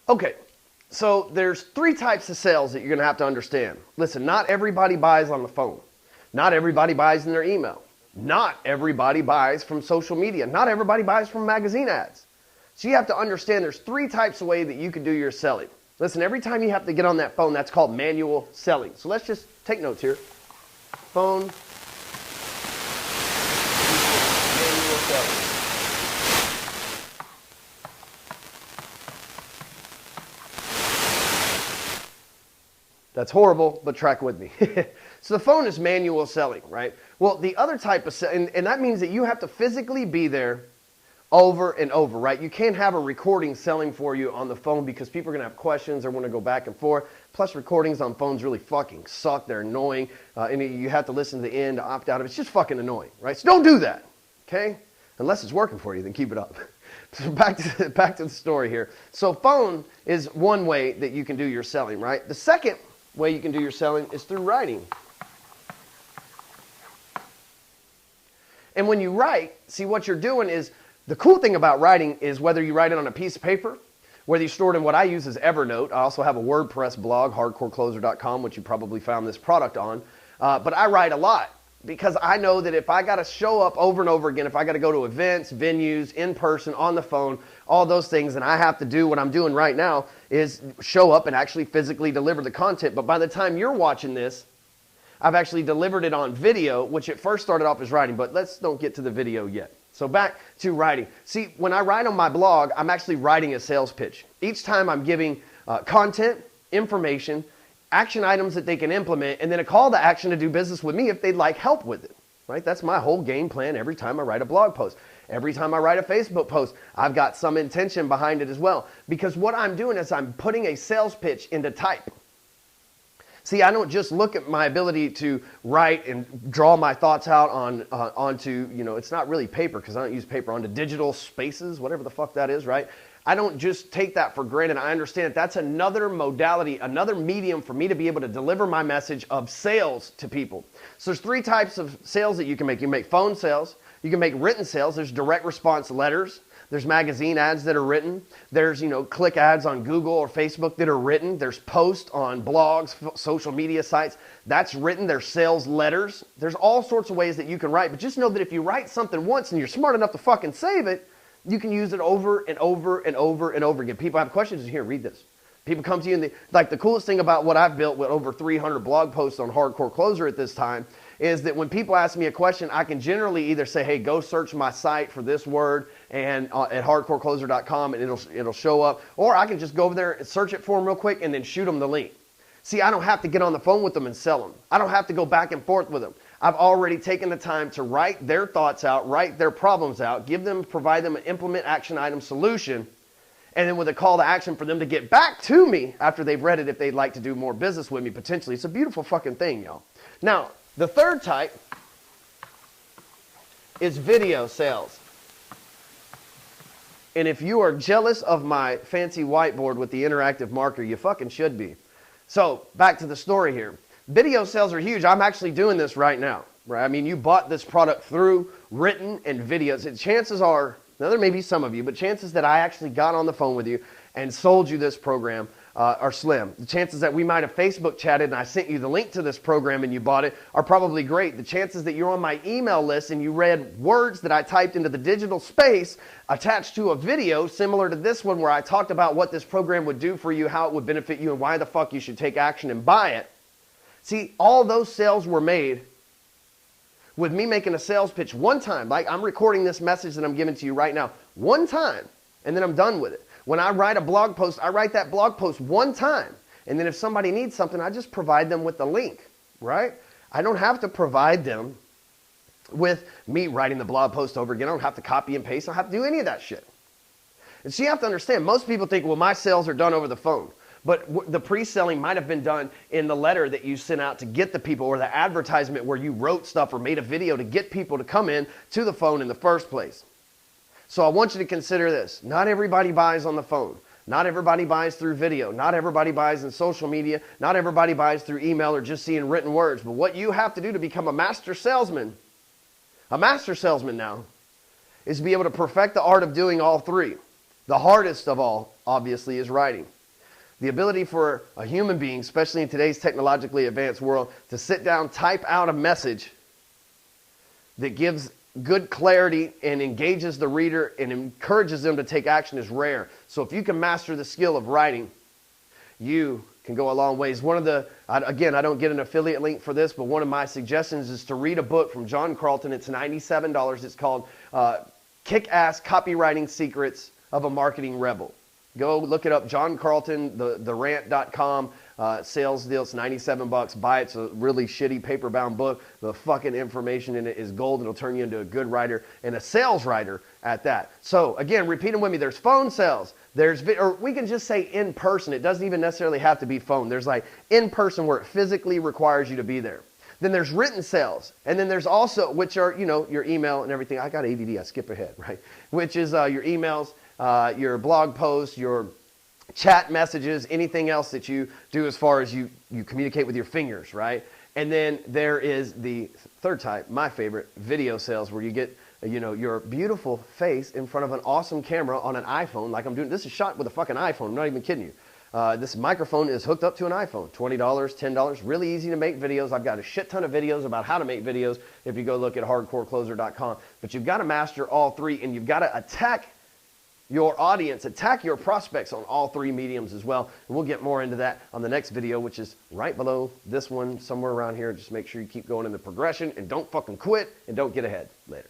Okay, so there's three types of sales that you're going to have to understand. Listen, not everybody buys on the phone. Not everybody buys in their email. Not everybody buys from social media. Not everybody buys from magazine ads. So you have to understand there's three types of way that you can do your selling. Listen, every time you have to get on that phone, that's called manual selling. So let's just take notes here. Phone, manual selling. That's horrible, but track with me. So the phone is manual selling, right? Well, the other type of selling, and that means that you have to physically be there over and over, right? You can't have a recording selling for you on the phone because people are going to have questions or want to go back and forth. Plus, recordings on phones really fucking suck. They're annoying. And you have to listen to the end to opt out of it. It's just fucking annoying, right? So don't do that, okay? Unless it's working for you, then keep it up. So back to the story here. So phone is one way that you can do your selling, right? The second way you can do your selling is through writing. And when you write, see what you're doing is, the cool thing about writing is whether you write it on a piece of paper, whether you store it in what I use is Evernote. I also have a WordPress blog, hardcorecloser.com, which you probably found this product on. But I write a lot because I know that if I got to show up over and over again, if I got to go to events, venues, in person, on the phone, all those things, and I have to do what I'm doing right now is show up and actually physically deliver the content. But by the time you're watching this, I've actually delivered it on video, which at first started off as writing, but let's don't get to the video yet. So back to writing. See, when I write on my blog, I'm actually writing a sales pitch. Each time I'm giving content, information, action items that they can implement, and then a call to action to do business with me if they'd like help with it, right? That's my whole game plan every time I write a blog post. Every time I write a Facebook post, I've got some intention behind it as well. Because what I'm doing is I'm putting a sales pitch into type. See, I don't just look at my ability to write and draw my thoughts out onto, it's not really paper because I don't use paper, onto digital spaces, whatever the fuck that is, right? I don't just take that for granted. I understand that's another modality, another medium for me to be able to deliver my message of sales to people. So there's three types of sales that you can make. You can make phone sales. You can make written sales. There's direct response letters. There's magazine ads that are written. There's, click ads on Google or Facebook that are written. There's posts on blogs, social media sites. That's written. There's sales letters. There's all sorts of ways that you can write. But just know that if you write something once and you're smart enough to fucking save it, you can use it over and over and over and over again. People have questions. Here, read this. People come to you and the coolest thing about what I've built with over 300 blog posts on Hardcore Closer at this time is that when people ask me a question, I can generally either say, hey, go search my site for this word and at hardcorecloser.com and it'll show up. Or I can just go over there and search it for them real quick and then shoot them the link. See, I don't have to get on the phone with them and sell them. I don't have to go back and forth with them. I've already taken the time to write their thoughts out, write their problems out, provide them an implement action item solution, and then with a call to action for them to get back to me after they've read it if they'd like to do more business with me potentially. It's a beautiful fucking thing, y'all. Now, the third type is video sales. And if you are jealous of my fancy whiteboard with the interactive marker, you fucking should be. So, back to the story here. Video sales are huge. I'm actually doing this right now. Right? I mean, you bought this product through written and videos. And chances are, now there may be some of you, but chances that I actually got on the phone with you and sold you this program are slim. The chances that we might have Facebook chatted and I sent you the link to this program and you bought it are probably great. The chances that you're on my email list and you read words that I typed into the digital space attached to a video similar to this one where I talked about what this program would do for you, how it would benefit you, and why the fuck you should take action and buy it. See, all those sales were made with me making a sales pitch one time. Like I'm recording this message that I'm giving to you right now one time, and then I'm done with it. When I write a blog post, I write that blog post one time. And then if somebody needs something, I just provide them with the link, right? I don't have to provide them with me writing the blog post over again. I don't have to copy and paste. I don't have to do any of that shit. And so you have to understand, most people think, well, my sales are done over the phone. But the pre-selling might have been done in the letter that you sent out to get the people, or the advertisement where you wrote stuff or made a video to get people to come in to the phone in the first place. So I want you to consider this. Not everybody buys on the phone. Not everybody buys through video. Not everybody buys in social media. Not everybody buys through email or just seeing written words. But what you have to do to become a master salesman now, is be able to perfect the art of doing all three. The hardest of all, obviously, is writing. The ability for a human being, especially in today's technologically advanced world, to sit down, type out a message that gives good clarity and engages the reader and encourages them to take action is rare. So if you can master the skill of writing, you can go a long ways. Again, I don't get an affiliate link for this, but one of my suggestions is to read a book from John Carlton. It's $97. It's called Kick-Ass Copywriting Secrets of a Marketing Rebel. Go look it up. John Carlton, therant.com, sales deal. It's $97. Buy it. It's a really shitty paper-bound book. The fucking information in it is gold. It'll turn you into a good writer and a sales writer at that. So again, repeat them with me. There's phone sales. Or we can just say in person. It doesn't even necessarily have to be phone. There's like in person where it physically requires you to be there. Then there's written sales. And then there's also, which are, your email and everything. I got ADD. I skip ahead, right? Which is your emails, your blog posts, your chat messages, anything else that you do as far as you communicate with your fingers, right? And then there is the third type, my favorite, video sales, where you get your beautiful face in front of an awesome camera on an iPhone like I'm doing. This is shot with a fucking iPhone. I'm not even kidding you. This microphone is hooked up to an iPhone. $20, $10, really easy to make videos. I've got a shit ton of videos about how to make videos if you go look at hardcorecloser.com. But you've got to master all three, and you've got to attack your audience, attack your prospects on all three mediums as well. And we'll get more into that on the next video, which is right below this one, somewhere around here. Just make sure you keep going in the progression and don't fucking quit and don't get ahead. Later.